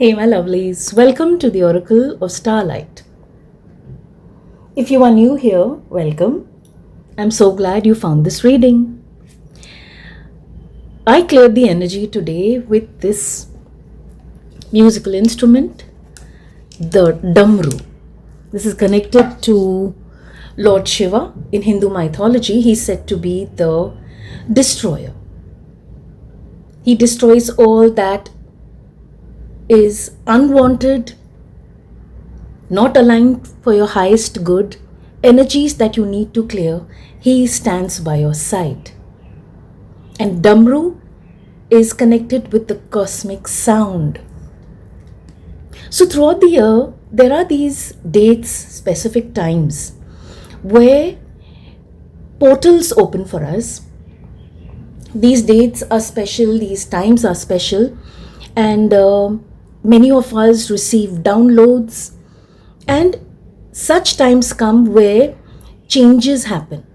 Hey, my lovelies, welcome to the Oracle of Starlight. If you are new here, welcome. I'm so glad you found this reading. I cleared the energy today with this musical instrument, the Damru. This is connected to Lord Shiva. In Hindu mythology, he's said to be the destroyer. He destroys all that is unwanted, not aligned for your highest good, energies that you need to clear. He stands by your side. And Damru is connected with the cosmic sound. So throughout the year, there are these dates, specific times where portals open for us. These dates are special, these times are special, and many of us receive downloads. And such times come where changes happen.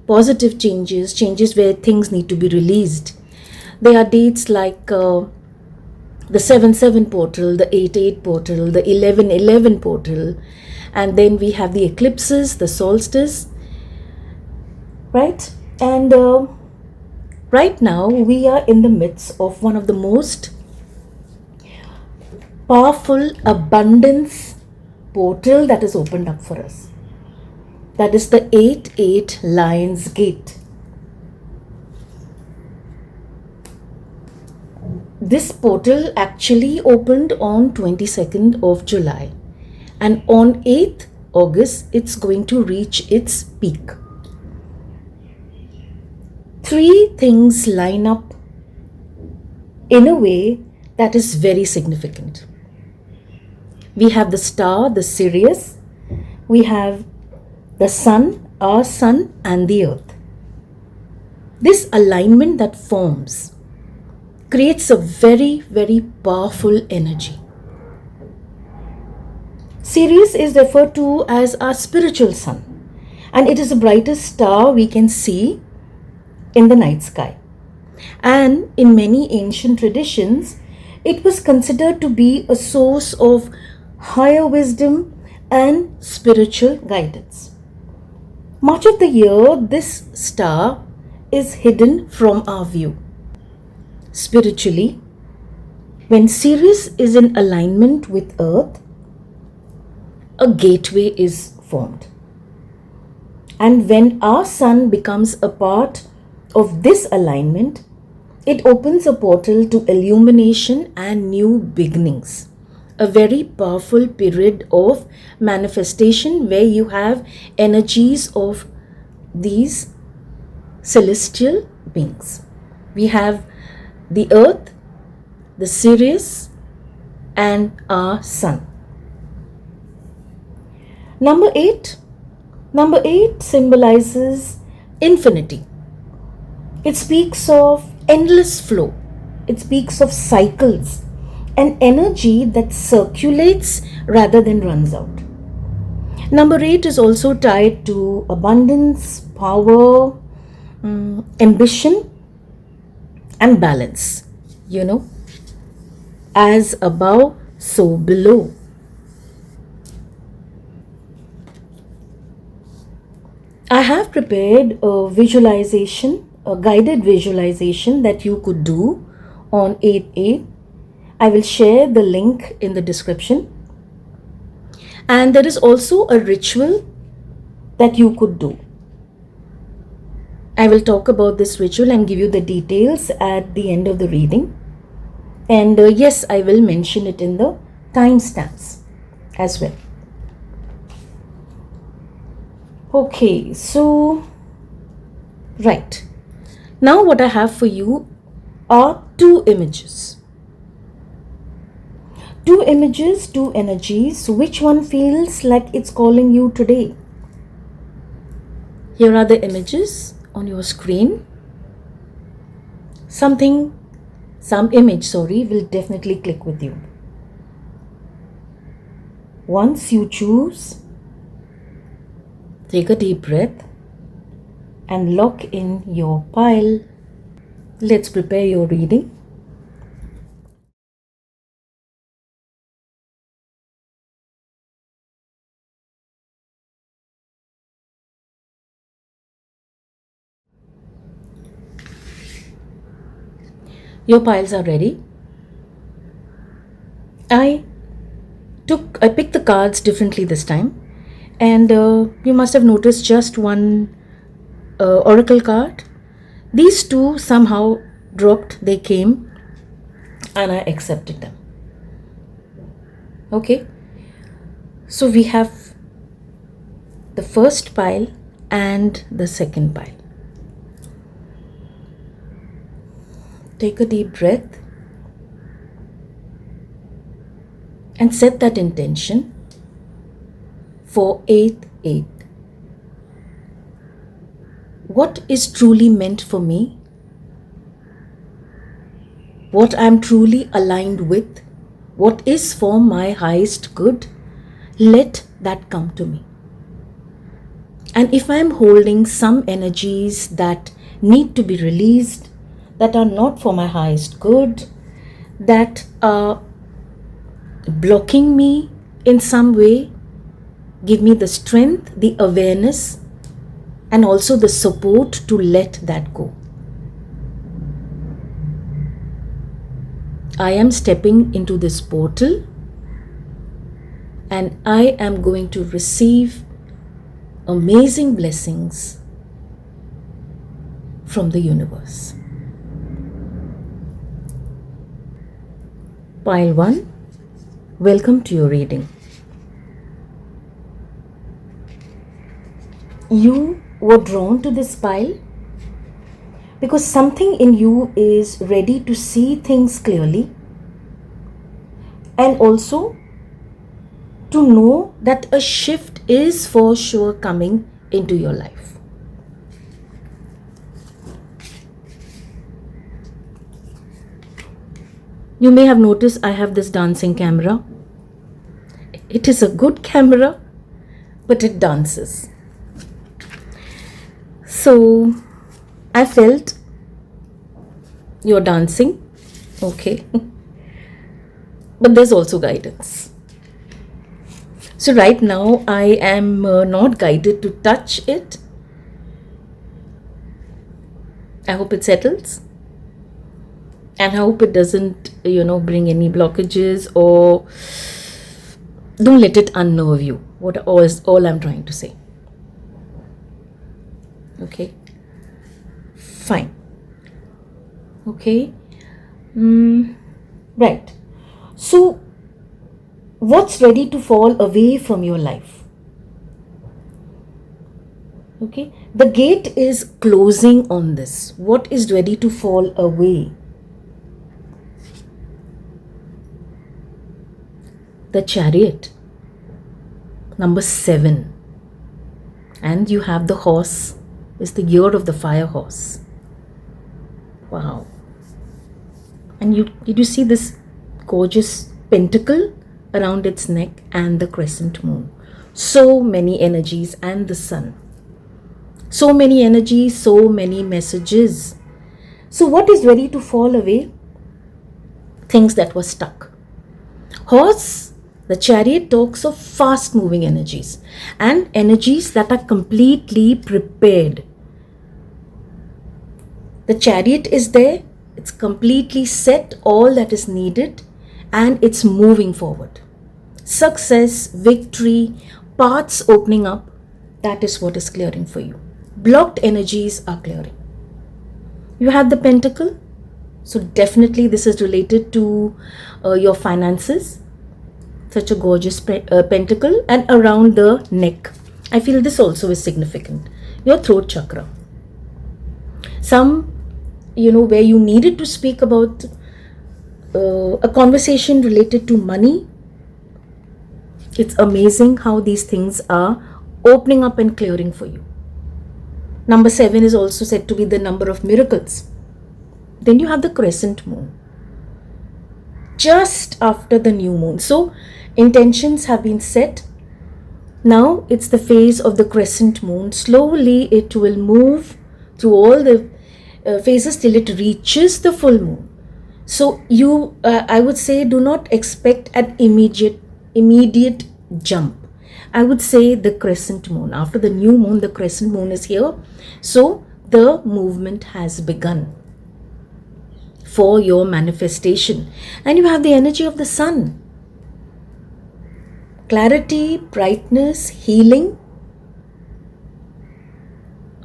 Positive changes, changes where things need to be released. There are dates like the 7-7 portal, the 8-8 portal, the 11-11 portal, and then we have the eclipses, the solstice, right? And right now we are in the midst of one of the most powerful abundance portal that is opened up for us. That is the 8-8 Lion's Gate. This portal actually opened on 22nd of July, and on 8th August it's going to reach its peak. Three things line up in a way that is very significant. We have the star, the Sirius. We have the sun, our sun, and the earth. This alignment that forms creates a very, very powerful energy. Sirius is referred to as our spiritual sun, and it is the brightest star we can see in the night sky. And in many ancient traditions, it was considered to be a source of higher wisdom and spiritual guidance. Much of the year, this star is hidden from our view. Spiritually, when Sirius is in alignment with Earth, a gateway is formed. And when our sun becomes a part of this alignment, it opens a portal to illumination and new beginnings. A very powerful period of manifestation where you have energies of these celestial beings. We have the earth, the Sirius, and our sun. Number 8 symbolizes infinity. It speaks of endless flow. It speaks of cycles, an energy that circulates rather than runs out. Number 8 is also tied to abundance, power, ambition, and balance. As above, so below. I have prepared a visualization, a guided visualization that you could do on 8-8. I will share the link in the description. And there is also a ritual that you could do. I will talk about this ritual and give you the details at the end of the reading. And yes, I will mention it in the timestamps as well. Okay, so, right. Now what I have for you are two images. Two images, two energies. Which one feels like it's calling you today? Here are the images on your screen. Some image will definitely click with you. Once you choose, take a deep breath and lock in your pile. Let's prepare your reading. Your piles are ready. I picked the cards differently this time, and you must have noticed just one oracle card. These two somehow dropped, they came, and I accepted them. Okay, so we have the first pile and the second pile. Take a deep breath and set that intention for 8/8. What is truly meant for me? What I am truly aligned with? What is for my highest good? Let that come to me. And if I am holding some energies that need to be released, that are not for my highest good, that are blocking me in some way, give me the strength, the awareness, and also the support to let that go. I am stepping into this portal and I am going to receive amazing blessings from the universe. Pile 1, welcome to your reading. You were drawn to this pile because something in you is ready to see things clearly, and also to know that a shift is for sure coming into your life. You may have noticed I have this dancing camera. It is a good camera, but it dances. So I felt you're dancing, okay, but there's also guidance. So right now I am not guided to touch it. I hope it settles, and I hope it doesn't, bring any blockages, or don't let it unnerve you. What is all I'm trying to say. Okay, fine. Okay, right. So what's ready to fall away from your life? Okay, the gate is closing on this. What is ready to fall away? The Chariot, number 7, and you have the horse. Is the year of the fire horse. Wow. And did you see this gorgeous pentacle around its neck and the crescent moon? So many energies, and the sun. So many energies, so many messages. So what is ready to fall away? Things that were stuck. Horse, the Chariot talks of fast moving energies and energies that are completely prepared. The Chariot is there, it's completely set, all that is needed, and it's moving forward. Success, victory, paths opening up, that is what is clearing for you. Blocked energies are clearing. You have the Pentacle, so definitely this is related to your finances. Such a gorgeous pentacle, and around the neck. I feel this also is significant. Your throat chakra. Some, where you needed to speak about a conversation related to money. It's amazing how these things are opening up and clearing for you. Number 7 is also said to be the number of miracles. Then you have the crescent moon, just after the new moon. So intentions have been set. Now it's the phase of the crescent moon. Slowly it will move through all the phases till it reaches the full moon. So you, I would say, do not expect an immediate jump. I would say the crescent moon. After the new moon, the crescent moon is here. So the movement has begun. for your manifestation. And you have the energy of the sun. Clarity, brightness, healing,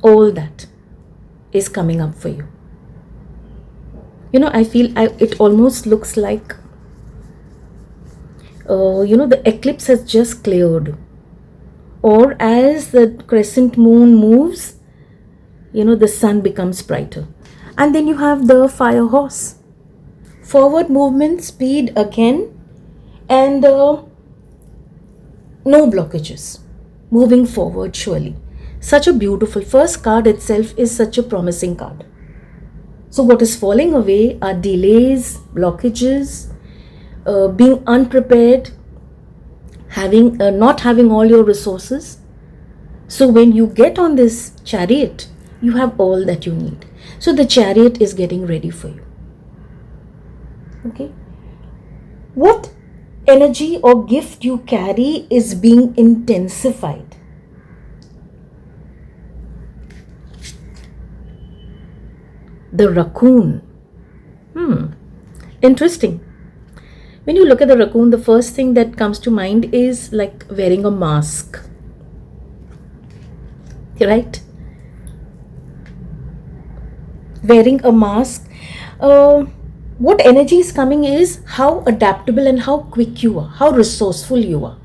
all that is coming up for you. I feel it almost looks like, the eclipse has just cleared. Or as the crescent moon moves, the sun becomes brighter. And then you have the fire horse. Forward movement, speed again, and no blockages. Moving forward surely. Such a beautiful first card itself is such a promising card. So what is falling away are delays, blockages, being unprepared, not having all your resources. So when you get on this chariot, you have all that you need. So the chariot is getting ready for you. Okay. What energy or gift you carry is being intensified. The raccoon. Interesting. When you look at the raccoon, the first thing that comes to mind is like wearing a mask. Right? Wearing a mask. What energy is coming is how adaptable and how quick you are, how resourceful you are.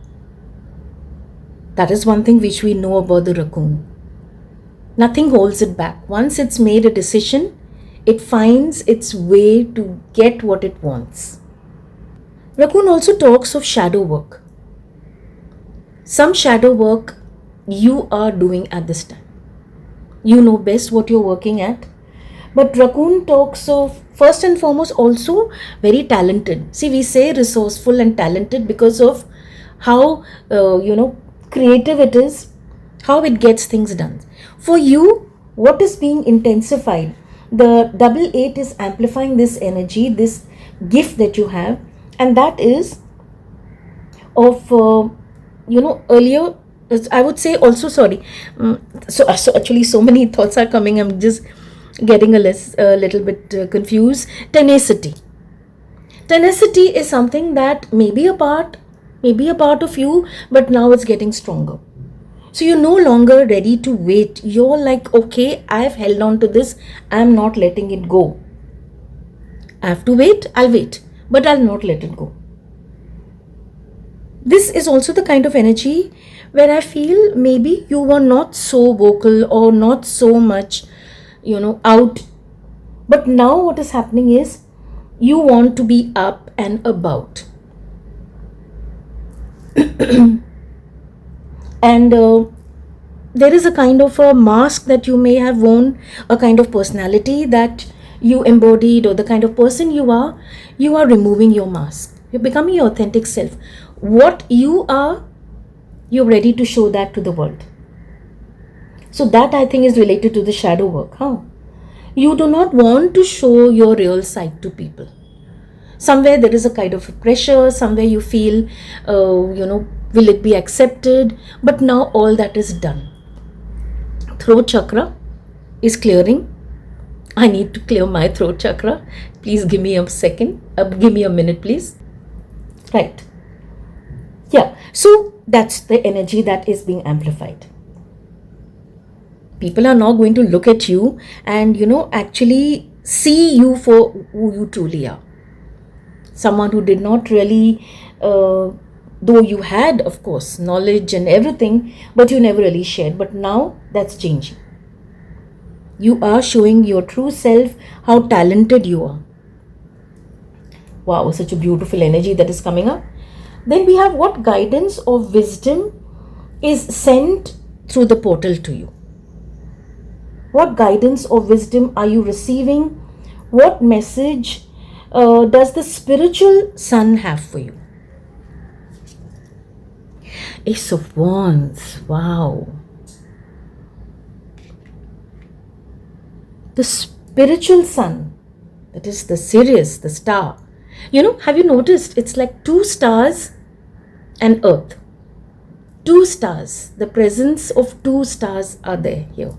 That is one thing which we know about the raccoon. Nothing holds it back. Once it's made a decision, it finds its way to get what it wants. Raccoon also talks of shadow work. Some shadow work you are doing at this time. You know best what you're working at. But raccoon talks of, first and foremost, also very talented. See, we say resourceful and talented because of how, creative it is, how it gets things done. For you, what is being intensified? The 88 is amplifying this energy, this gift that you have. And that is of, earlier, I would say also, sorry. So actually so many thoughts are coming. I'm just getting a little bit confused. Tenacity. Tenacity is something that may be a part of you, but now it's getting stronger. So you're no longer ready to wait. You're like, okay, I've held on to this. I'm not letting it go. I have to wait. I'll wait, but I'll not let it go. This is also the kind of energy where I feel maybe you were not so vocal or not so much, out. But now what is happening is you want to be up and about. And there is a kind of a mask that you may have worn, a kind of personality that you embodied, or the kind of person you are removing your mask. You're becoming your authentic self. What you are, you're ready to show that to the world. So that, I think, is related to the shadow work. You do not want to show your real side to people. Somewhere there is a kind of pressure, somewhere you feel, will it be accepted? But now all that is done. Throat chakra is clearing. I need to clear my throat chakra. Please give me a second. Give me a minute, please. Right. Yeah. So that's the energy that is being amplified. People are now going to look at you and, actually see you for who you truly are. Someone who did not really, though you had, of course, knowledge and everything, but you never really shared. But now that's changing. You are showing your true self, how talented you are. Wow, such a beautiful energy that is coming up. Then we have what guidance or wisdom is sent through the portal to you. What guidance or wisdom are you receiving? What message does the spiritual sun have for you? Ace of Wands. Wow. The spiritual sun, that is the Sirius, the star. Have you noticed it's like two stars and earth? Two stars. The presence of two stars are there here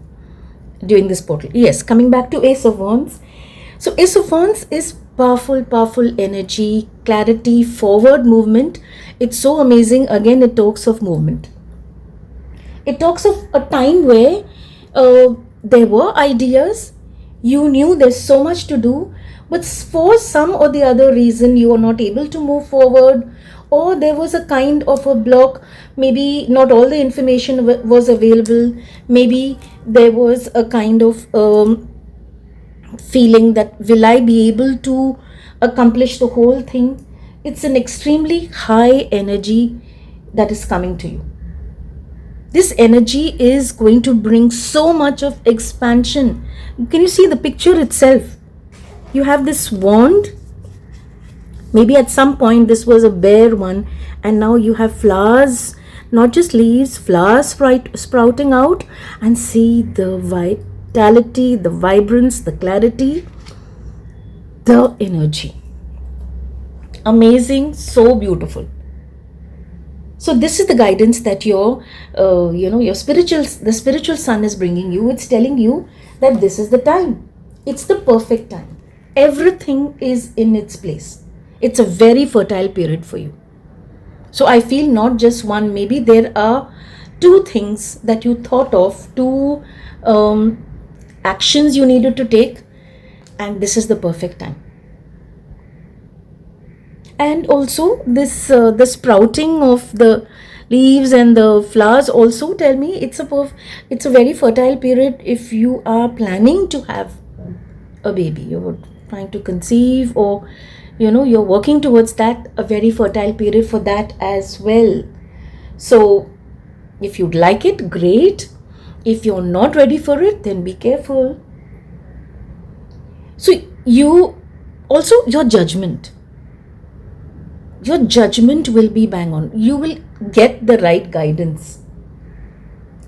during this portal. Yes, coming back to Ace of Wands. So Ace of Wands is powerful, powerful energy, clarity, forward movement. It's so amazing. Again, it talks of movement. It talks of a time where there were ideas, you knew there's so much to do, but for some or the other reason you are not able to move forward, or there was a kind of a block. Maybe not all the information was available. Maybe there was a kind of feeling that will I be able to accomplish the whole thing. It's an extremely high energy that is coming to you. This energy is going to bring so much of expansion. Can you see the picture itself? You have this wand. Maybe at some point this was a bare one, and now you have flowers, not just leaves, flowers sprouting out, and see the vitality, the vibrance, the clarity, the energy. Amazing, so beautiful. So this is the guidance that the spiritual sun is bringing you. It's telling you that this is the time. It's the perfect time. Everything is in its place. It's a very fertile period for you. So I feel not just one, maybe there are two things that you thought of, two actions you needed to take, and this is the perfect time. And also this the sprouting of the leaves and the flowers also tell me it's a very fertile period. If you are planning to have a baby, you're trying to conceive, or you're working towards that, a very fertile period for that as well. So if you'd like it, great. If you're not ready for it, then be careful. So you also, your judgment will be bang on. You will get the right guidance.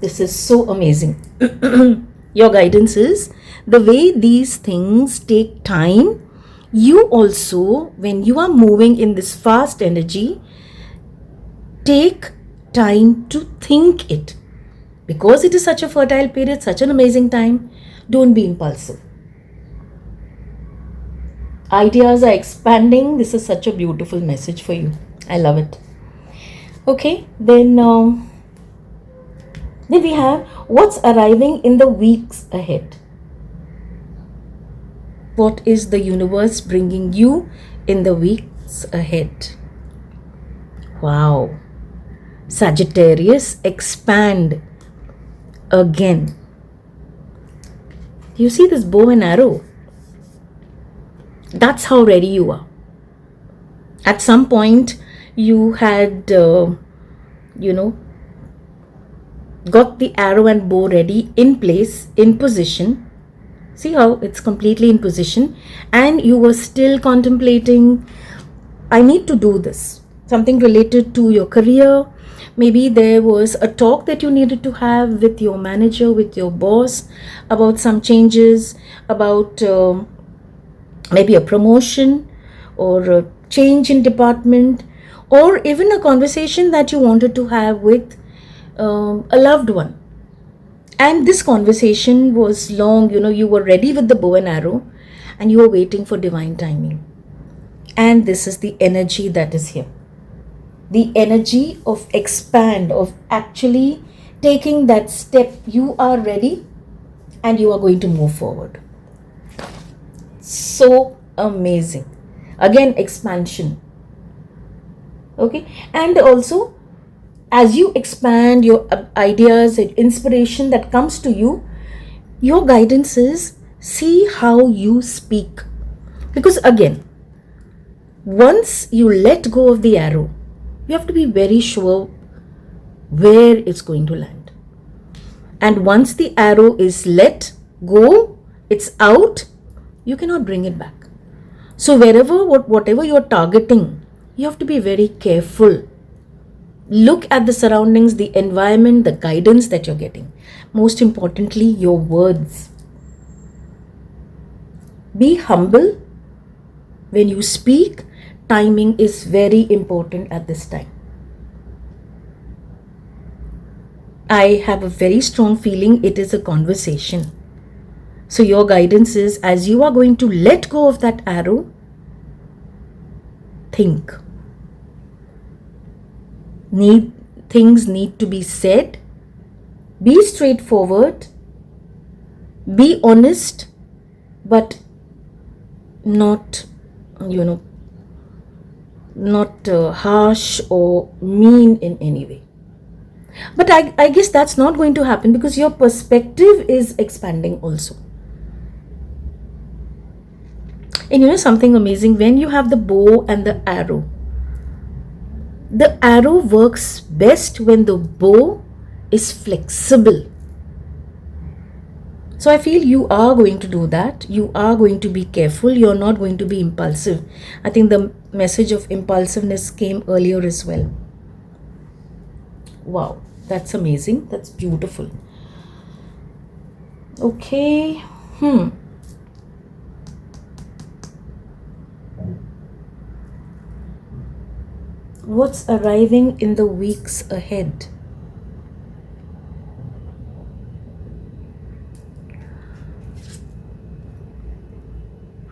This is so amazing. Your guidance is the way these things take time. You also, when you are moving in this fast energy, take time to think it. Because it is such a fertile period, such an amazing time, don't be impulsive. Ideas are expanding. This is such a beautiful message for you. I love it. Okay, then we have what's arriving in the weeks ahead. What is the universe bringing you in the weeks ahead? Wow. Sagittarius, expand again. You see this bow and arrow? That's how ready you are. At some point you had got the arrow and bow ready, in place, in position. See how it's completely in position, and you were still contemplating, I need to do this, something related to your career. Maybe there was a talk that you needed to have with your manager, with your boss, about some changes, about maybe a promotion or a change in department, or even a conversation that you wanted to have with a loved one. And this conversation was long, you were ready with the bow and arrow, and you were waiting for divine timing. And this is the energy that is here. The energy of expand, of actually taking that step. You are ready and you are going to move forward. So amazing. Again, expansion. Okay, and also as you expand your ideas and inspiration that comes to you, your guidance is see how you speak. Because again, once you let go of the arrow, you have to be very sure where it's going to land. And once the arrow is let go, it's out, you cannot bring it back. So whatever you're targeting, you have to be very careful. Look at the surroundings, the environment, the guidance that you're getting. Most importantly, your words. Be humble when you speak. Timing is very important at this time. I have a very strong feeling it is a conversation. So your guidance is, as you are going to let go of that arrow, think. Things need to be said. Be straightforward. Be honest, but not, not harsh or mean in any way. But I guess that's not going to happen because your perspective is expanding also. And something amazing, when you have the bow and the arrow works best when the bow is flexible. So I feel you are going to do that. You are going to be careful. You're not going to be impulsive. I think the message of impulsiveness came earlier as well. Wow, that's amazing. That's beautiful. Okay. What's arriving in the weeks ahead?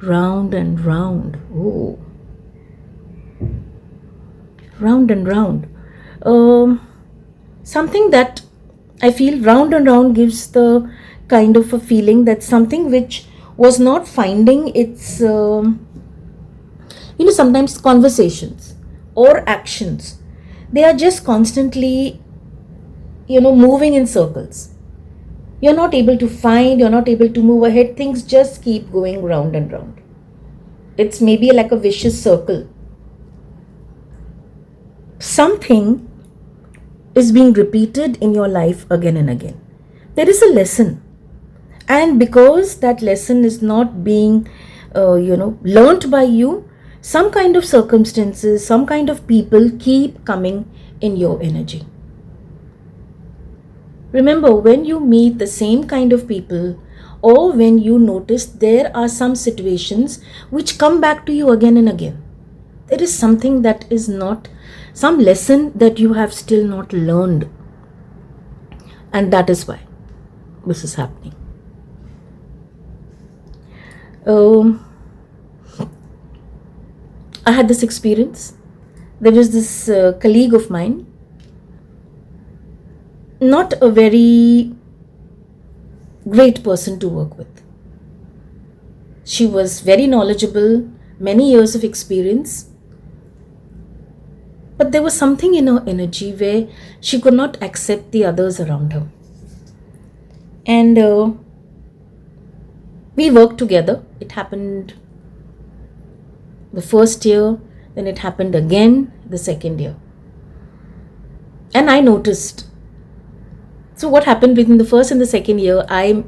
Round and round. Oh. Round and round. Something that I feel round and round gives the kind of a feeling that something which was not finding its, sometimes conversations or actions, they are just constantly, moving in circles. You're not able to find, you're not able to move ahead. Things just keep going round and round. It's maybe like a vicious circle. Something is being repeated in your life again and again. There is a lesson. And because that lesson is not being, learnt by you, some kind of circumstances, some kind of people keep coming in your energy. Remember, when you meet the same kind of people, or when you notice there are some situations which come back to you again and again, there is something that is not, some lesson that you have still not learned. And that is why this is happening. I had this experience. There was this colleague of mine, not a very great person to work with. She was very knowledgeable, many years of experience, but there was something in her energy where she could not accept the others around her. And we worked together. It happened the first year, then it happened again the second year. And I noticed. So what happened within the first and the second year, I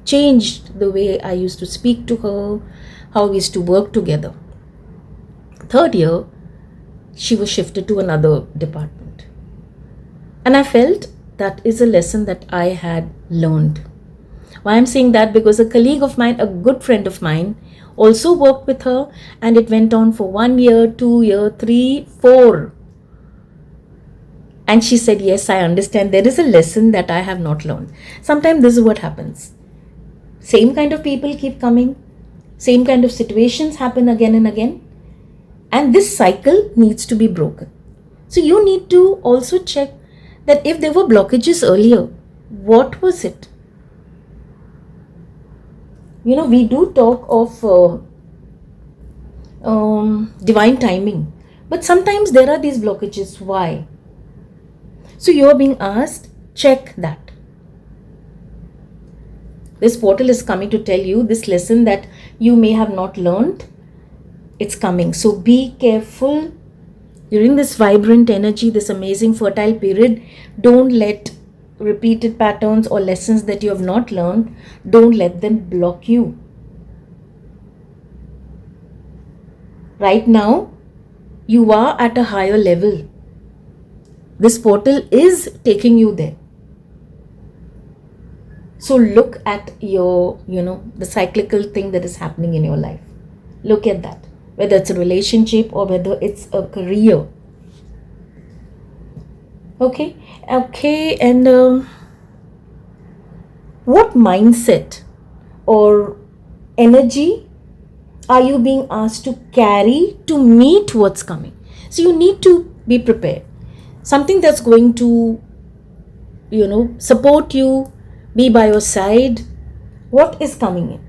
changed the way I used to speak to her, how we used to work together. Third year, she was shifted to another department. And I felt that is a lesson that I had learned. Why I'm saying that? Because a colleague of mine, a good friend of mine, also worked with her, and it went on for 1 year, 2 years, 3, 4. And she said, yes, I understand. There is a lesson that I have not learned. Sometimes this is what happens. Same kind of people keep coming. Same kind of situations happen again and again. And this cycle needs to be broken. So you need to also check that if there were blockages earlier, what was it? We do talk of divine timing. But sometimes there are these blockages. Why? So you are being asked, check that. This portal is coming to tell you this lesson that you may have not learned. It's coming. So be careful during this vibrant energy, this amazing fertile period. Don't let repeated patterns or lessons that you have not learned, don't let them block you. Right now, you are at a higher level. This portal is taking you there. So look at your, the cyclical thing that is happening in your life. Look at that. Whether it's a relationship or whether it's a career. Okay. And what mindset or energy are you being asked to carry to meet what's coming? So you need to be prepared. Something that's going to, support you, be by your side. What is coming in?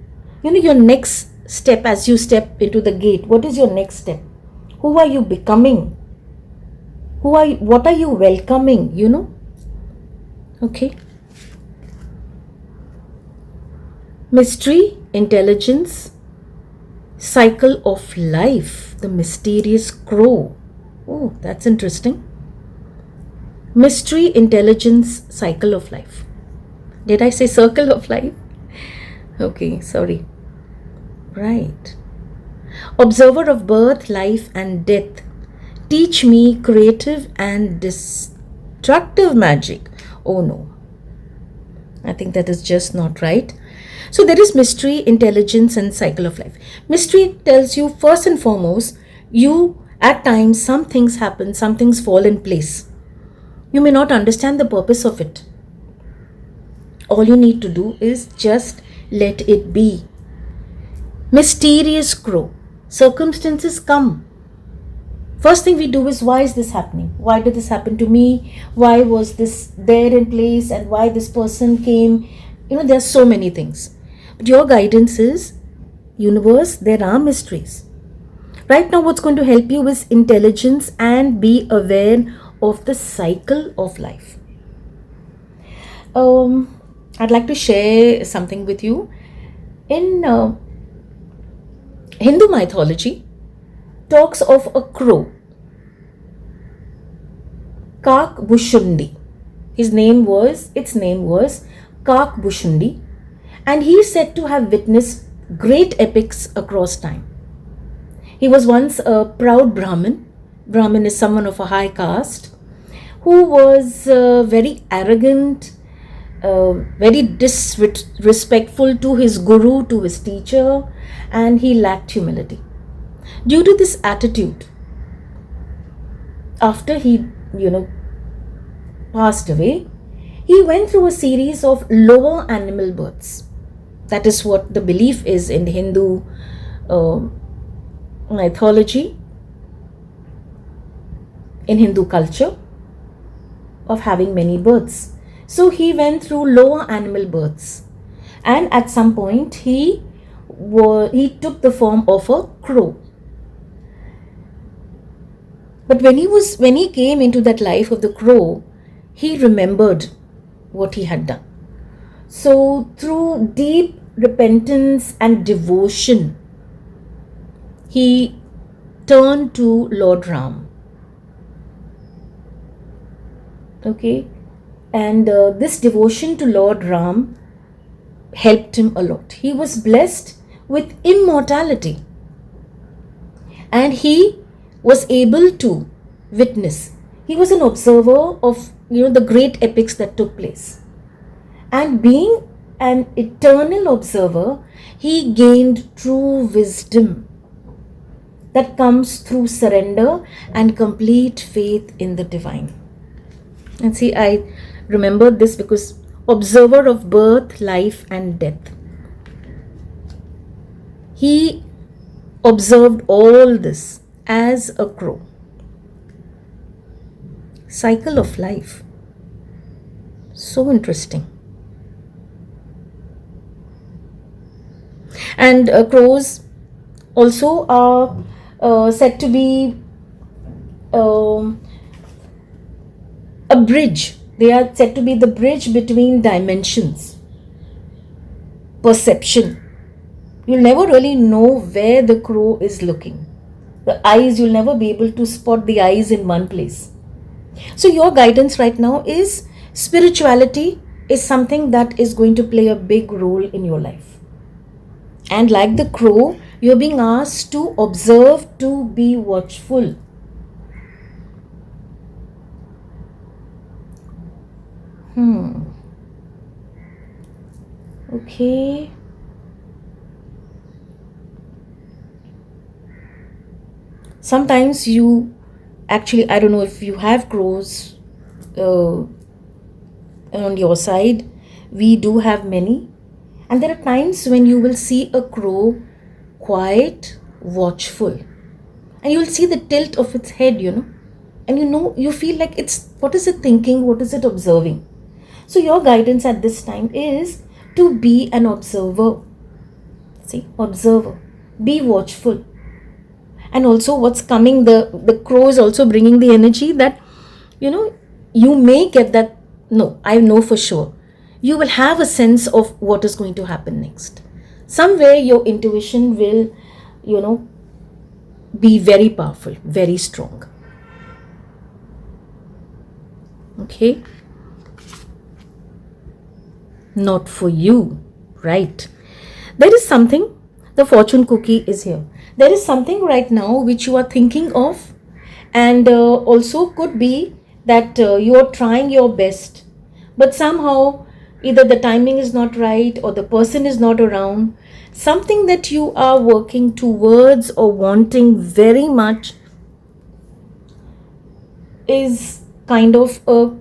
Your next step as you step into the gate. What is your next step? Who are you becoming? What are you welcoming? Okay. Mystery, intelligence, cycle of life, the mysterious crow. Oh, that's interesting. Mystery, intelligence, cycle of life. Did I say circle of life? Okay, sorry. Right. Observer of birth, life, and death. Teach me creative and destructive magic. Oh no. I think that is just not right. So there is mystery, intelligence, and cycle of life. Mystery tells you first and foremost, at times some things happen, some things fall in place. You may not understand the purpose of it. All you need to do is just let it be. Mysterious crow. Circumstances come. First thing we do is, why is this happening? Why did this happen to me? Why was this there in place? And why this person came? There are so many things. But your guidance is, universe, there are mysteries. Right now, what's going to help you is intelligence and be aware of the cycle of life. I'd like to share something with you. In Hindu mythology, talks of a crow, Kak Bushundi. Its name was Kak Bushundi, and he is said to have witnessed great epics across time. He was once a proud Brahmin. Brahmin is someone of a high caste who was very arrogant, very disrespectful to his guru, to his teacher, and he lacked humility. Due to this attitude, after he, passed away, he went through a series of lower animal births. That is what the belief is in Hindu mythology, in Hindu culture, of having many births. So he went through lower animal births, and at some point he took the form of a crow. But when he came into that life of the crow, he remembered what he had done. So through deep repentance and devotion, he turned to Lord Ram. Okay, and this devotion to Lord Ram helped him a lot. He was blessed with immortality, and he was able to witness. He was an observer of the great epics that took place, and being an eternal observer, he gained true wisdom that comes through surrender and complete faith in the divine. And see, I remember this because observer of birth, life, and death. He observed all this as a crow. Cycle of life. So interesting. And crows also are said to be a bridge. They are said to be the bridge between dimensions. Perception. You'll never really know where the crow is looking. The eyes, you'll never be able to spot the eyes in one place. So your guidance right now is spirituality is something that is going to play a big role in your life. And like the crow, you're being asked to observe, to be watchful. Okay. Sometimes you actually, I don't know if you have crows on your side. We do have many. And there are times when you will see a crow quiet, watchful, and you will see the tilt of its head, and you feel like what is it thinking, what is it observing. So your guidance at this time is to be an observer. See, observer, be watchful. And also what's coming, the crow is also bringing the energy that you may get that. No, I know for sure you will have a sense of what is going to happen next. Somewhere your intuition will be very powerful, very strong. Okay, not for you, right? There is something, the fortune cookie is here. There is something right now which you are thinking of, and also could be that you are trying your best, but somehow either the timing is not right or the person is not around. Something that you are working towards or wanting very much is kind of a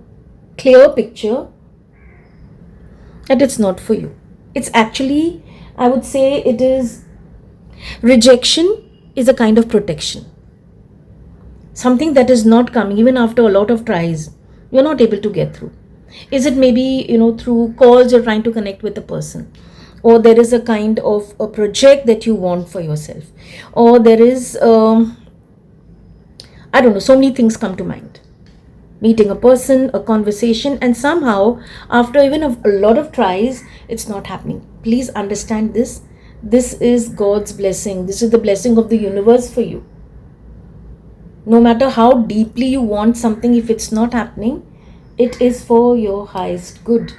clear picture that it's not for you. It's actually, I would say, it is rejection is a kind of protection. Something that is not coming, even after a lot of tries, you're not able to get through. Is it maybe, through calls you're trying to connect with a person, or there is a kind of a project that you want for yourself, or there is, I don't know, so many things come to mind. Meeting a person, a conversation, and somehow after even a lot of tries, it's not happening. Please understand this. This is God's blessing. This is the blessing of the universe for you. No matter how deeply you want something, if it's not happening, it is for your highest good.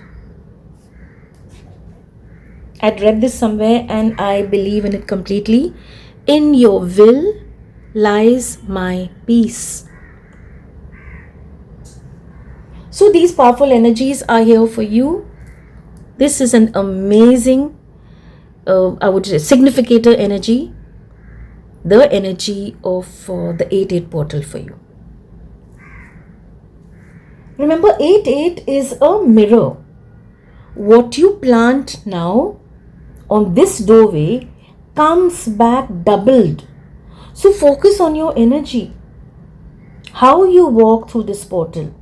I'd read this somewhere and I believe in it completely. In your will lies my peace. So these powerful energies are here for you. This is an amazing, I would say, significator energy. The energy of the 8-8 portal for you. Remember, 8-8 is a mirror. What you plant now on this doorway comes back doubled. So focus on your energy. How you walk through this portal.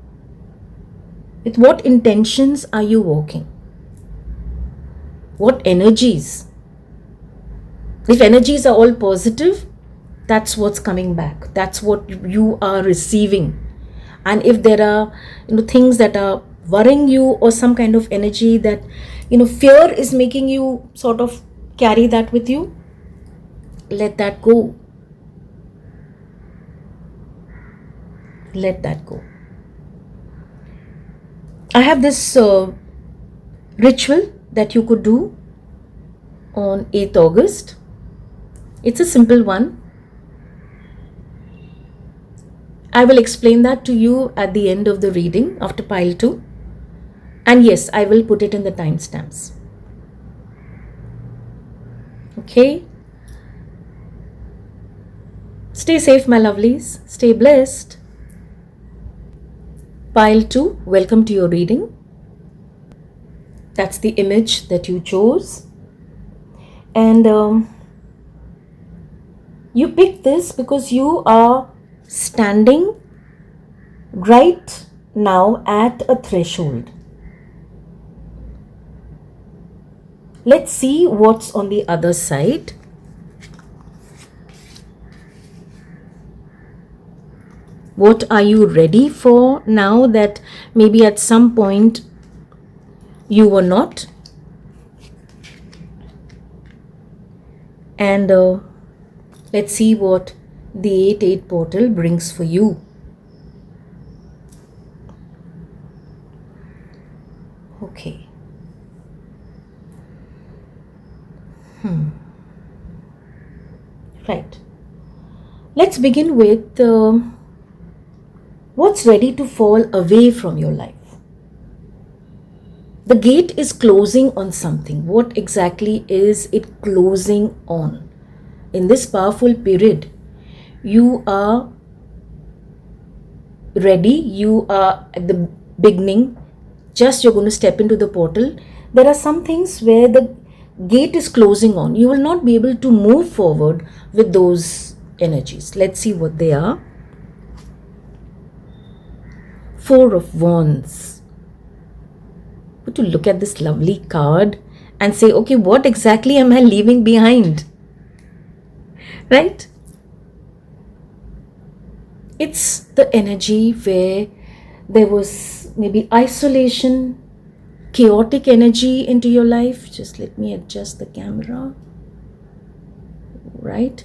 With what intentions are you walking? What energies? If energies are all positive, that's what's coming back. That's what you are receiving. And if there are things that are worrying you, or some kind of energy that fear is making you sort of carry that with you, let that go. Let that go. I have this ritual that you could do on 8th August. It's a simple one. I will explain that to you at the end of the reading after pile 2. And yes, I will put it in the timestamps. Okay? Stay safe, my lovelies. Stay blessed. Pile 2, welcome to your reading. That's the image that you chose. And you picked this because you are standing right now at a threshold. Let's see what's on the other side. What are you ready for now that maybe at some point you were not? And let's see what the 8-8 portal brings for you. Okay. Right. Let's begin with what's ready to fall away from your life. The gate is closing on something. What exactly is it closing on? In this powerful period, you are ready. You are at the beginning. Just you're going to step into the portal. There are some things where gate is closing on. You will not be able to move forward with those energies. Let's see what they are. Four of Wands. But to look at this lovely card and say, okay, what exactly am I leaving behind? Right? It's the energy where there was maybe isolation, chaotic energy into your life. Just let me adjust the camera. Right?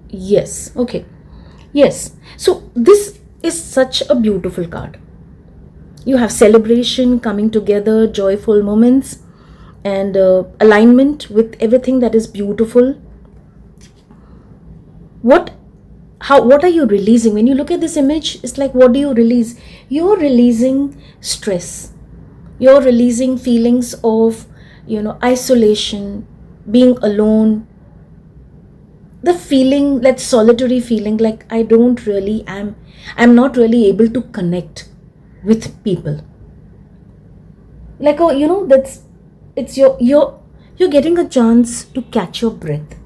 Yes. Okay. Yes. So this is such a beautiful card. You have celebration, coming together, joyful moments, and alignment with everything that is beautiful. What are you releasing? When you look at this image, it's like, what do you release? You're releasing stress. You're releasing feelings of, isolation, being alone. The feeling, that solitary feeling, like I'm not really able to connect with people. Like, you're getting a chance to catch your breath.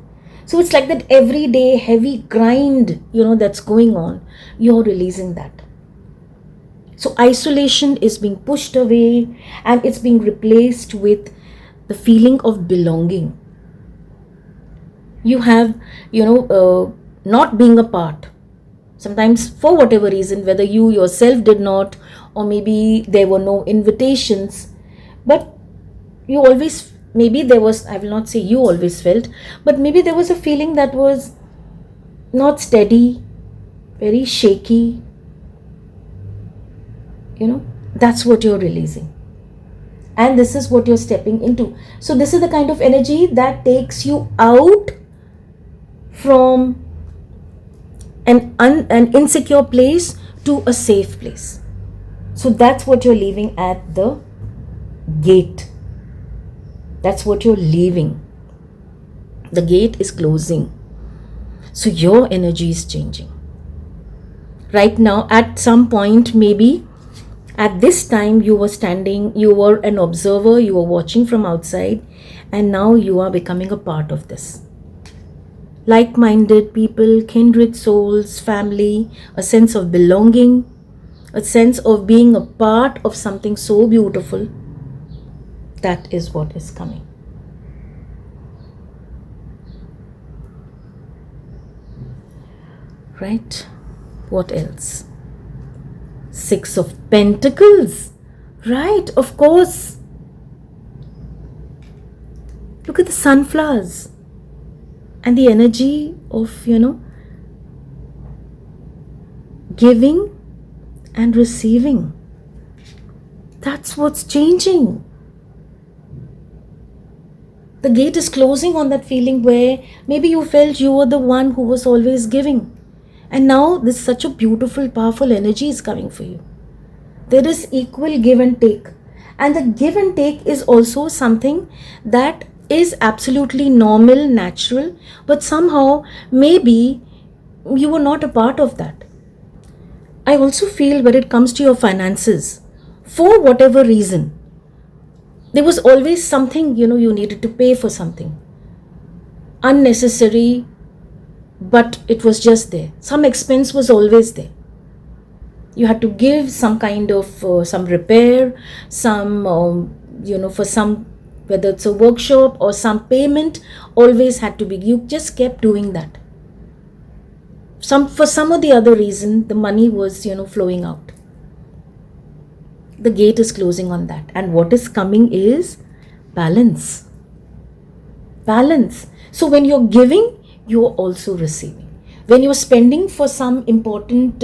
So it's like that everyday heavy grind, that's going on. You're releasing that. So isolation is being pushed away and it's being replaced with the feeling of belonging. You have, not being apart. Sometimes for whatever reason, whether you yourself did not, or maybe there were no invitations, but you always, maybe there was, I will not say you always felt, but maybe there was a feeling that was not steady, very shaky. That's what you're releasing. And this is what you're stepping into. So this is the kind of energy that takes you out from an insecure place to a safe place. So that's what you're leaving at the gate. That's what you're leaving. The gate is closing. So your energy is changing. Right now, at some point, maybe at this time you were an observer, you were watching from outside, and now you are becoming a part of this. Like-minded people, kindred souls, family, a sense of belonging, a sense of being a part of something so beautiful. That is what is coming. Right? What else? Six of Pentacles. Right, of course. Look at the sunflowers. And the energy of, giving and receiving. That's what's changing. The gate is closing on that feeling where maybe you felt you were the one who was always giving. And now this such a beautiful, powerful energy is coming for you. There is equal give and take. And the give and take is also something that is absolutely normal, natural, but somehow maybe you were not a part of that. I also feel when it comes to your finances, for whatever reason, there was always something, you needed to pay for something. Unnecessary, but it was just there. Some expense was always there. You had to give some kind of, some repair, some, for some, whether it's a workshop or some payment, always had to be, you just kept doing that. For some or the other reason, the money was, flowing out. The gate is closing on that. And what is coming is balance. Balance. So when you're giving, you're also receiving. When you're spending for some important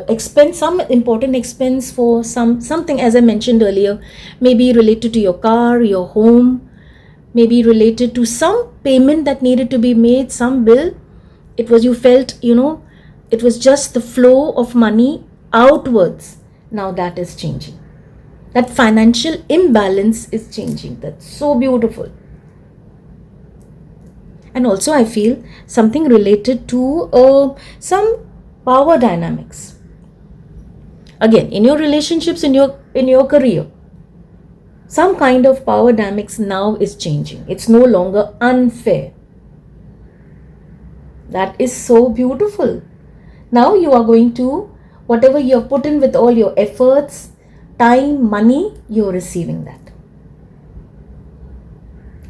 expense for something, as I mentioned earlier, maybe related to your car, your home, maybe related to some payment that needed to be made, some bill. You felt, it was just the flow of money outwards. Now that is changing. That financial imbalance is changing. That's so beautiful. And also I feel something related to some power dynamics. Again, in your relationships, in your career, Some kind of power dynamics now is changing. It's no longer unfair. That is so beautiful. Now you are going to, whatever you have put in with all your efforts, time, money, you're receiving that.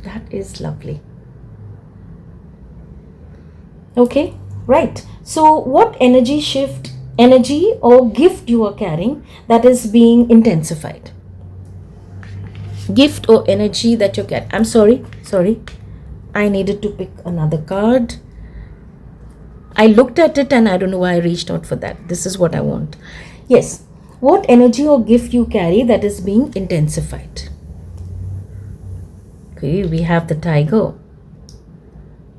That is lovely. Okay, right. So what energy shift, energy or gift you are carrying that is being intensified? Gift or energy that you're carrying. I'm sorry. I needed to pick another card. I looked at it and I don't know why I reached out for that. This is what I want. Yes. What energy or gift you carry that is being intensified? Okay, we have the tiger.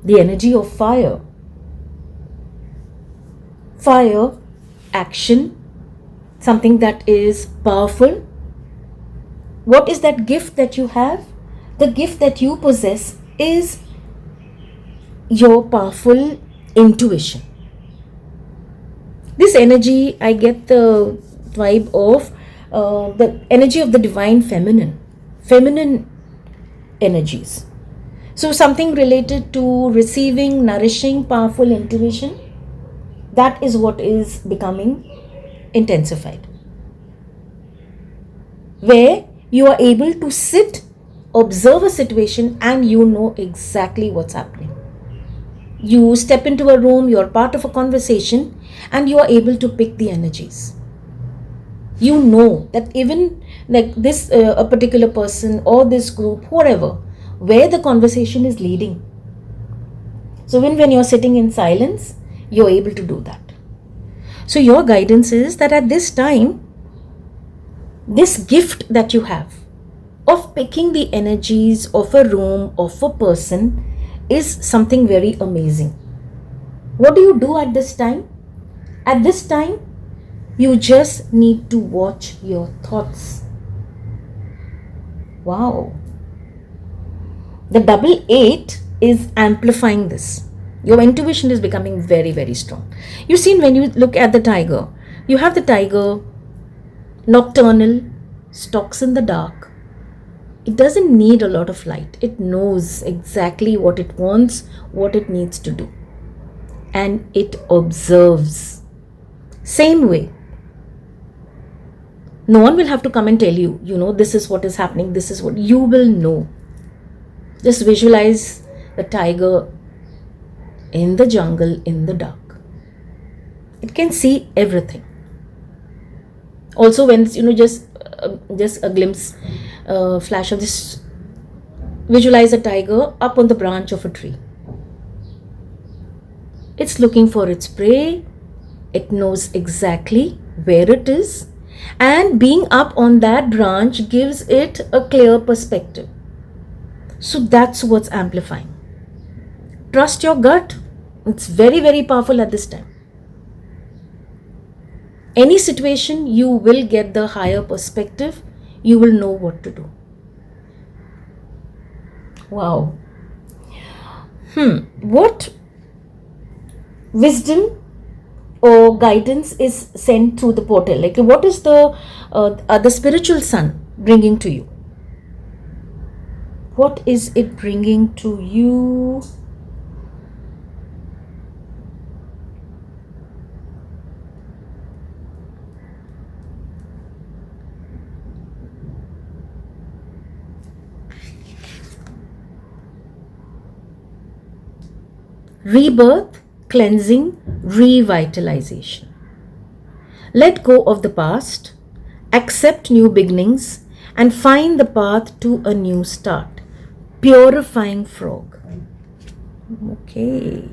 The energy of fire. Fire, action, something that is powerful. What is that gift that you have? The gift that you possess is your powerful intuition. This energy, I get the vibe of the energy of the divine feminine energies. So something related to receiving, nourishing, powerful intuition, that is what is becoming intensified. Where you are able to sit, observe a situation and you know exactly what's happening. You step into a room, you're part of a conversation and you are able to pick the energies. You know that even like this, a particular person or this group, whatever, where the conversation is leading. So when you're sitting in silence, you're able to do that. So your guidance is that at this time, this gift that you have of picking the energies of a room, of a person, is something very amazing. What do you do at this time? At this time, you just need to watch your thoughts. Wow. The 88 is amplifying this. Your intuition is becoming very, very strong. You've seen when you look at the tiger, you have the tiger, nocturnal, stalks in the dark. It doesn't need a lot of light. It knows exactly what it wants, what it needs to do. And it observes. Same way. No one will have to come and tell you, this is what is happening, this is what you will know. Just visualize the tiger in the jungle in the dark. It can see everything. Also, when just a glimpse, flash of this, visualize a tiger up on the branch of a tree. It's looking for its prey. It knows exactly where it is, and being up on that branch gives it a clear perspective. So that's what's amplifying. Trust your gut. It's very, very powerful at this time. Any situation, you will get the higher perspective. You will know what to do. Wow. What wisdom or guidance is sent through the portal? Like, what is the spiritual sun bringing to you? What is it bringing to you? Rebirth, cleansing, revitalization. Let go of the past, accept new beginnings, and find the path to a new start. Purifying frog. Okay.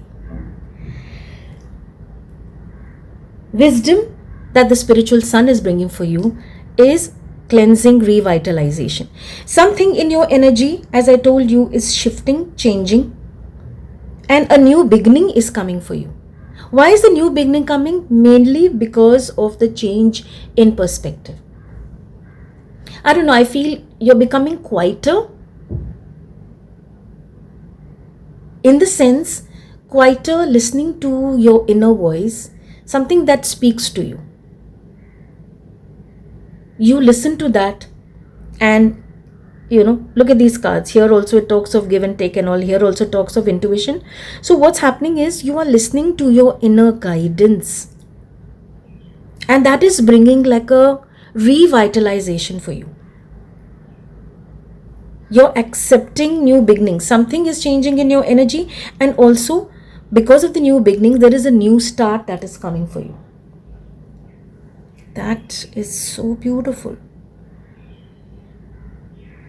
Wisdom that the spiritual sun is bringing for you is cleansing, revitalization. Something in your energy, as I told you, is shifting, changing, and a new beginning is coming for you. Why is the new beginning coming? Mainly because of the change in perspective. I don't know, I feel you're becoming quieter. In the sense, quieter, listening to your inner voice, something that speaks to you. You listen to that and look at these cards. Here also it talks of give and take and all. Here also talks of intuition. So what's happening is you are listening to your inner guidance, and that is bringing like a revitalization for you. You're accepting new beginnings. Something is changing in your energy, and also because of the new beginning, there is a new start that is coming for you. That is so beautiful.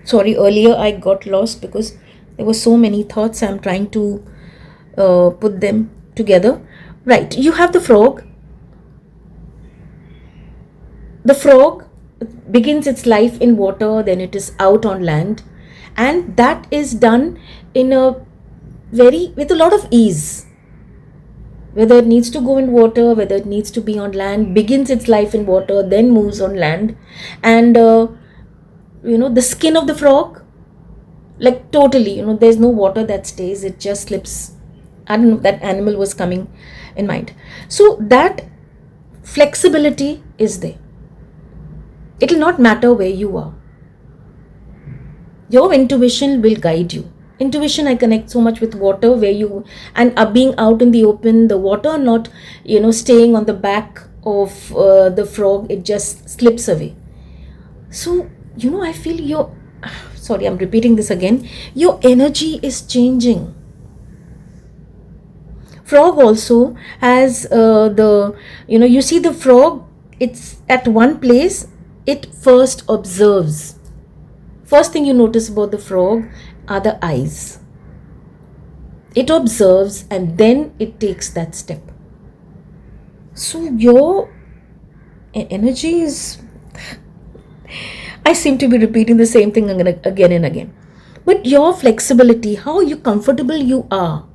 Sorry, earlier I got lost because there were so many thoughts. I'm trying to put them together. Right, you have the frog. The frog begins its life in water, then it is out on land, and that is done in with a lot of ease. Whether it needs to go in water, whether it needs to be on land, begins its life in water, then moves on land. And the skin of the frog, like totally, there's no water that stays, it just slips. I don't know, that animal was coming in mind. So that flexibility is there. It will not matter where you are. Your intuition will guide you. Intuition, I connect so much with water, where you and are being out in the open, the water not staying on the back of the frog, it just slips away. So I feel sorry, I'm repeating this again, your energy is changing. Frog also has you see the frog, it's at one place, it first observes. First thing you notice about the frog are the eyes. It observes and then it takes that step. So your energy is, I seem to be repeating the same thing again and again. But your flexibility, how comfortable you are,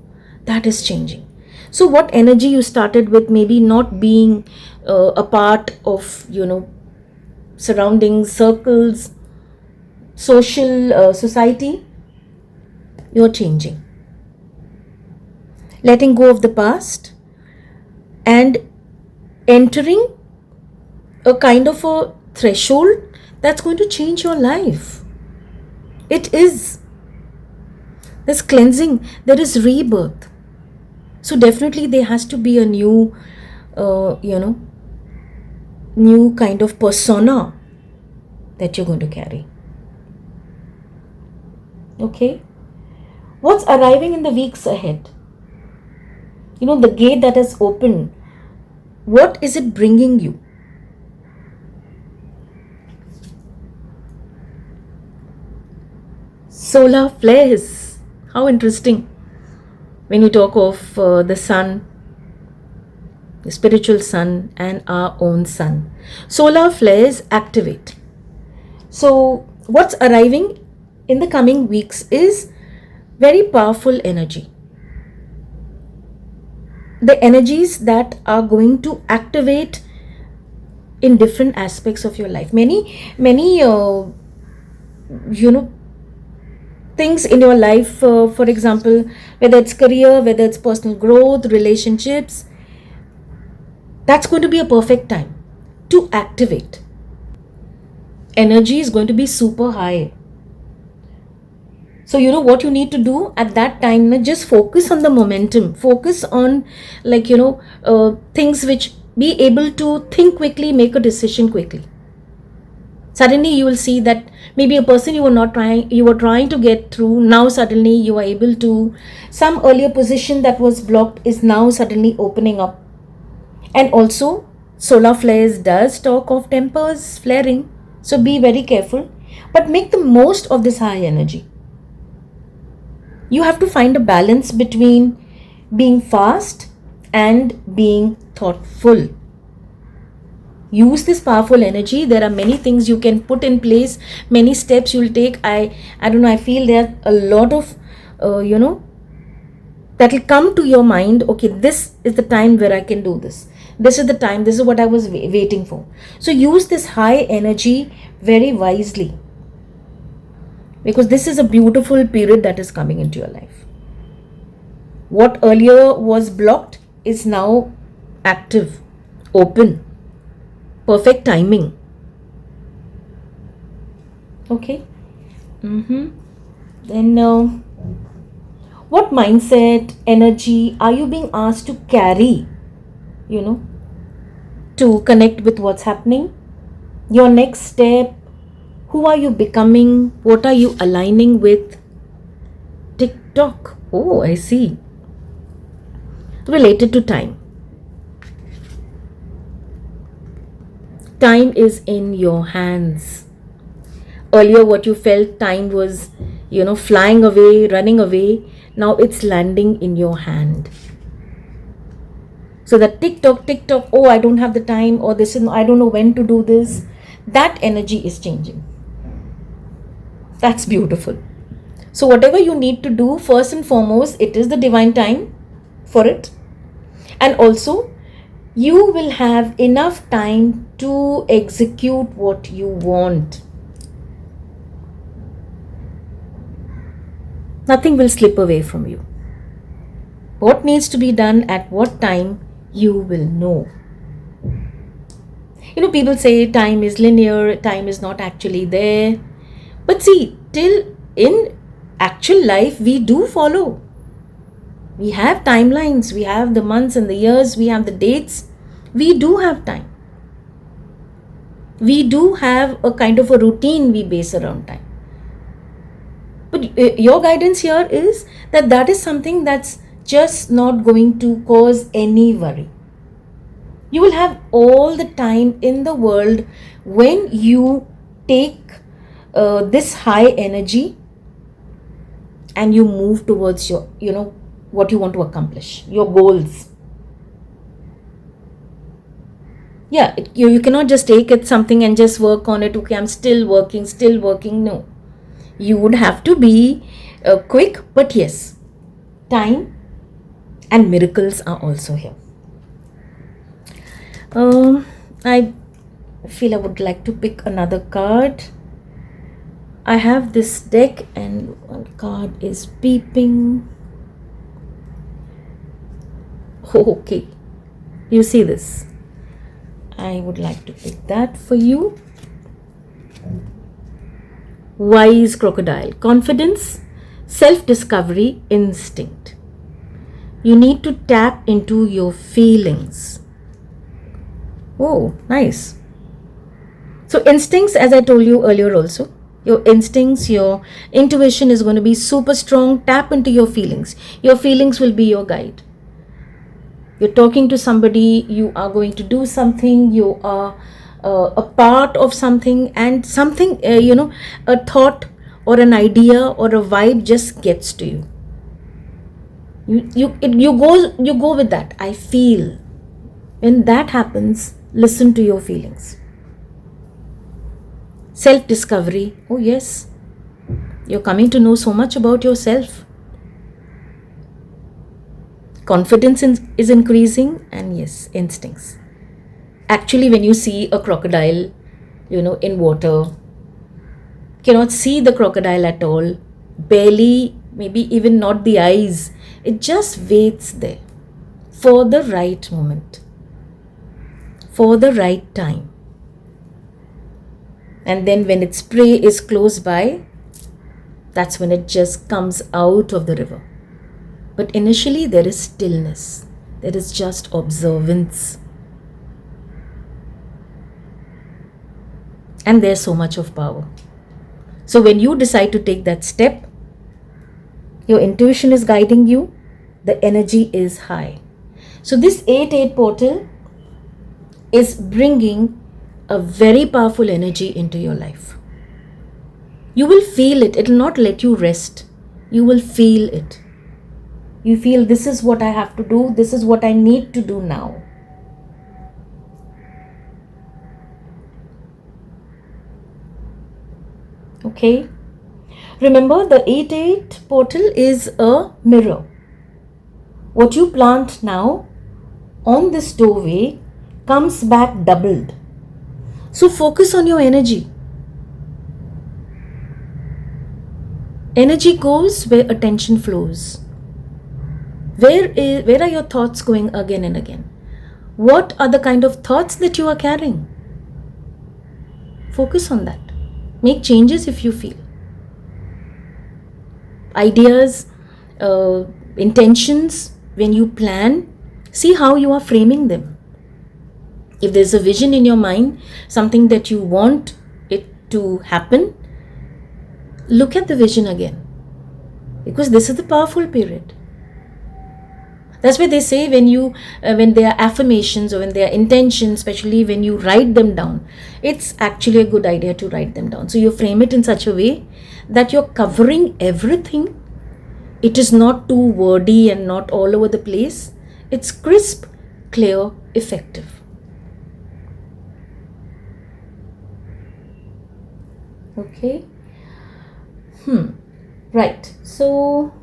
that is changing. So what energy you started with, maybe not being a part of, surroundings, circles, social society, you're changing. Letting go of the past and entering a kind of a threshold that's going to change your life. It is. There's cleansing, there is rebirth. So definitely there has to be a new, new kind of persona that you're going to carry. Okay? What's arriving in the weeks ahead? The gate that has opened, what is it bringing you? Solar flares. How interesting. When you talk of the sun, the spiritual sun and our own sun. Solar flares activate. So what's arriving in the coming weeks is very powerful energy. The energies that are going to activate in different aspects of your life. Many things in your life, for example, whether it's career, whether it's personal growth, relationships, that's going to be a perfect time to activate. Energy is going to be super high. So what you need to do at that time, just focus on the momentum, focus on things which be able to think quickly, make a decision quickly. Suddenly you will see that maybe a person you were trying to get through, now suddenly you are able to, some earlier position that was blocked is now suddenly opening up. And also solar flares does talk of tempers flaring, so be very careful, but make the most of this high energy. You have to find a balance between being fast and being thoughtful. Use this powerful energy. There are many things you can put in place, many steps you'll take. I don't know, I feel there are a lot of that will come to your mind. Okay, this is the time where I can do this. This is the time, this is what I was waiting for. So use this high energy very wisely, because this is a beautiful period that is coming into your life. What earlier was blocked is now active, open, perfect timing. Okay, Then, what mindset, energy are you being asked to carry, you know, to connect with what's happening? Your next step, who are you becoming? What are you aligning with? TikTok. Oh, I see. Related to time. Time is in your hands. Earlier, what you felt time was, flying away, running away. Now it's landing in your hand. So that TikTok, oh, I don't have the time, or this is, I don't know when to do this. That energy is changing. That's beautiful. So whatever you need to do, first and foremost, it is the divine time for it. And also, you will have enough time to execute what you want. Nothing will slip away from you. What needs to be done at what time, you will know. People say time is linear, time is not actually there. But see, till in actual life, we do follow. We have timelines, we have the months and the years, we have the dates. We do have time. We do have a kind of a routine we base around time. But your guidance here is that is something that's just not going to cause any worry. You will have all the time in the world when you take this high energy and you move towards your, what you want to accomplish, your goals. Yeah, you cannot just take it something and just work on it. Okay, I'm still working. No. You would have to be quick, but yes, time and miracles are also here. I feel I would like to pick another card. I have this deck and one card is beeping. Okay, you see this. I would like to pick that for you. Wise crocodile. Confidence, self-discovery, instinct. You need to tap into your feelings. Oh, nice. So instincts, as I told you earlier also, your instincts, your intuition is going to be super strong. Tap into your feelings. Your feelings will be your guide. You're talking to somebody, you are going to do something, you are a part of something, and something, a thought or an idea or a vibe just gets to you. You go with that. I feel. When that happens, listen to your feelings. Self-discovery. Oh yes, you're coming to know so much about yourself. Confidence is increasing, and yes, instincts. Actually, when you see a crocodile, in water, cannot see the crocodile at all, barely, maybe even not the eyes. It just waits there for the right moment, for the right time. And then when its prey is close by, that's when it just comes out of the river. But initially there is stillness. There is just observance. And there's so much of power. So when you decide to take that step, your intuition is guiding you, the energy is high. So this 8-8 portal is bringing a very powerful energy into your life. You will feel it. It will not let you rest. You will feel it. You feel this is what I have to do. This is what I need to do now. Okay. Remember, the 8-8 portal is a mirror. What you plant now on this doorway comes back doubled. So focus on your energy. Energy goes where attention flows. Where are your thoughts going again and again? What are the kind of thoughts that you are carrying? Focus on that. Make changes if you feel. ideas, intentions, when you plan, see how you are framing them. If there's a vision in your mind, something that you want it to happen, look at the vision again, because this is the powerful period. That's why they say when there are affirmations or when there are intentions, especially when you write them down, it's actually a good idea to write them down. So you frame it in such a way that you're covering everything. It is not too wordy and not all over the place. It's crisp, clear, effective. Okay. Right. So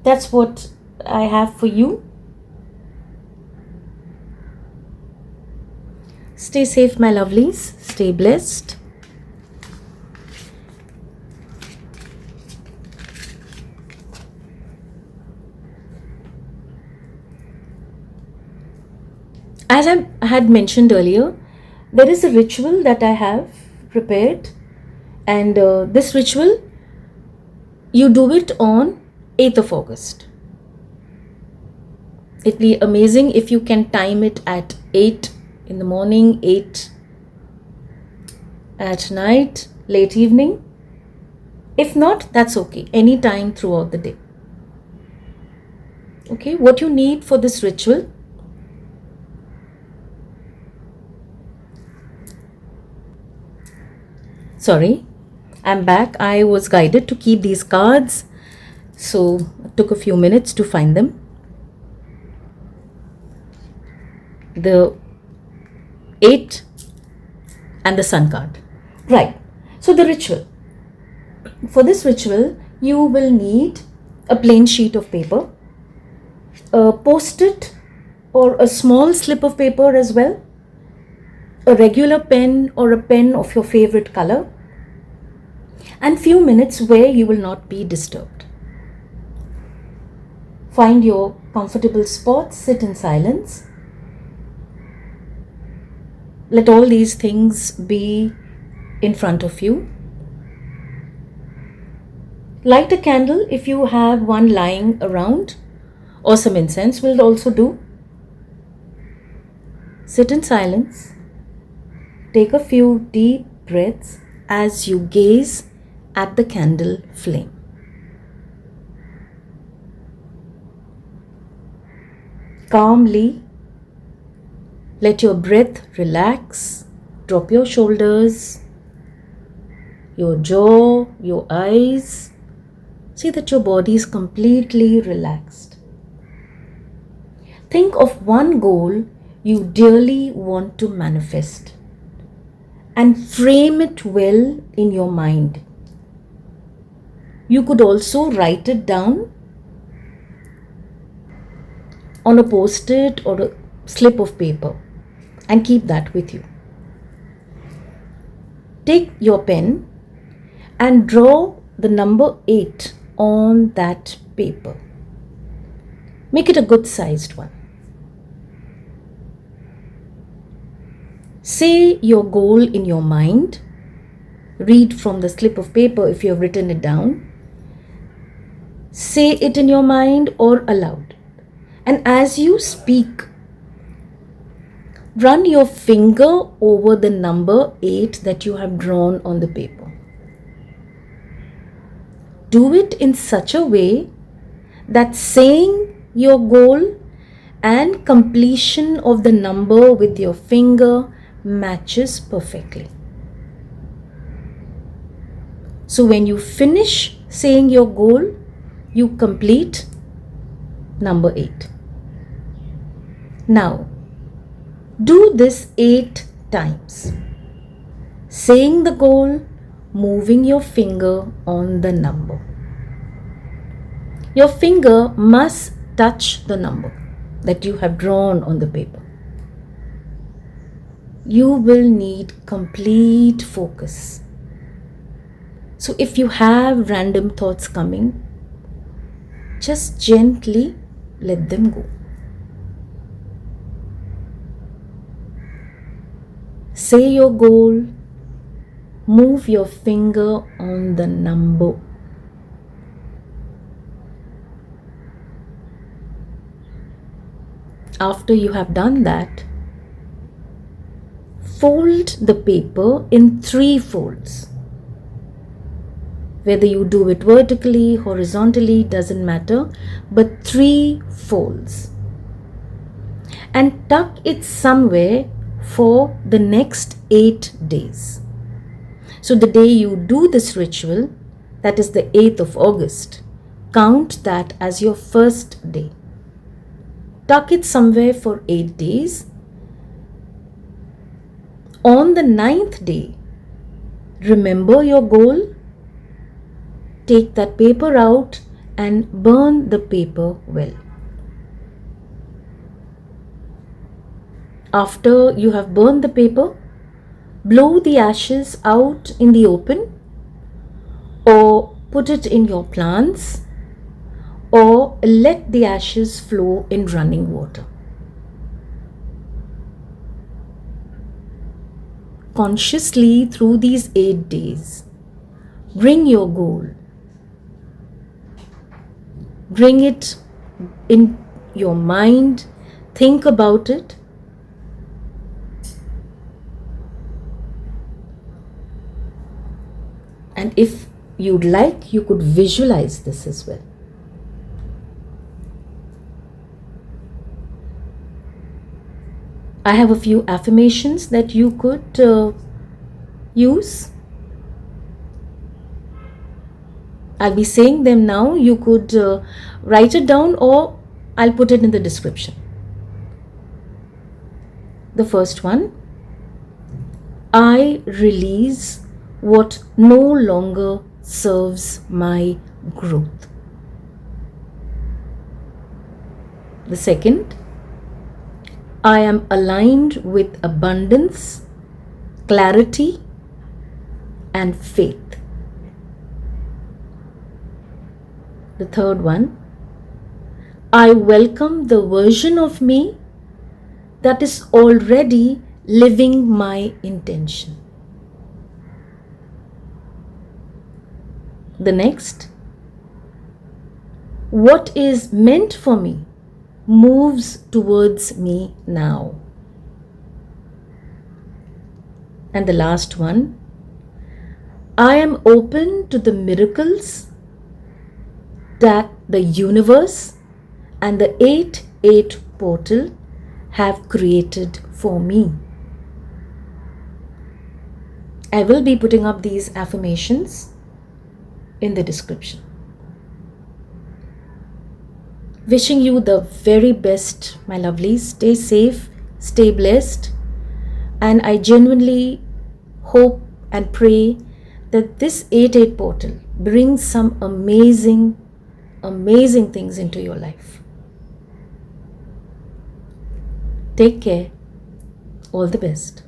that's what I have for you. Stay safe, my lovelies. Stay blessed. As I had mentioned earlier, there is a ritual that I have prepared, and this ritual, you do it on 8th of August. It'd be amazing if you can time it at 8 in the morning, 8 at night, late evening. If not, that's okay, any time throughout the day. Okay, what you need for this ritual: sorry, I'm back. I was guided to keep these cards, so it took a few minutes to find them. The 8 and the Sun card. Right. So the ritual. For this ritual, you will need a plain sheet of paper, a post-it or a small slip of paper as well, a regular pen or a pen of your favorite color, and few minutes where you will not be disturbed. Find your comfortable spot, sit in silence. Let all these things be in front of you. Light a candle if you have one lying around, or some incense will also do. Sit in silence. Take a few deep breaths as you gaze at the candle flame. Calmly let your breath relax. Drop your shoulders, your jaw, your eyes. See that your body is completely relaxed. Think of one goal you dearly want to manifest and frame it well in your mind. You could also write it down on a post-it or a slip of paper and keep that with you. Take your pen and draw the number 8 on that paper. Make it a good sized one. Say your goal in your mind. Read from the slip of paper if you have written it down. Say it in your mind or aloud. And as you speak, run your finger over the number 8 that you have drawn on the paper. Do it in such a way that saying your goal and completion of the number with your finger matches perfectly. So when you finish saying your goal, you complete number 8. Now, do this 8 times. Saying the goal, moving your finger on the number. Your finger must touch the number that you have drawn on the paper. You will need complete focus. So if you have random thoughts coming, just gently let them go. Say your goal, move your finger on the number. After you have done that, fold the paper in 3 folds. Whether you do it vertically, horizontally, doesn't matter, but 3 folds. And tuck it somewhere for the next 8 days. So the day you do this ritual, that is the 8th of August, count that as your first day. Tuck it somewhere for 8 days. On the 9th day, remember your goal. Take that paper out and burn the paper well. After you have burned the paper, blow the ashes out in the open, or put it in your plants, or let the ashes flow in running water. Consciously through these 8 days, bring your goal. Bring it in your mind, think about it. And if you'd like, you could visualize this as well. I have a few affirmations that you could use. I'll be saying them now. You could write it down, or I'll put it in the description. The first one: I release what no longer serves my growth. The second: I am aligned with abundance, clarity, and faith. The third one: I welcome the version of me that is already living my intention. The next: what is meant for me moves towards me now. And the last one: I am open to the miracles that the universe and the 8-8 portal have created for me. I will be putting up these affirmations in the description. Wishing you the very best, my lovelies. Stay safe, stay blessed, and I genuinely hope and pray that this 8-8 portal brings some amazing things into your life. Take care. All the best.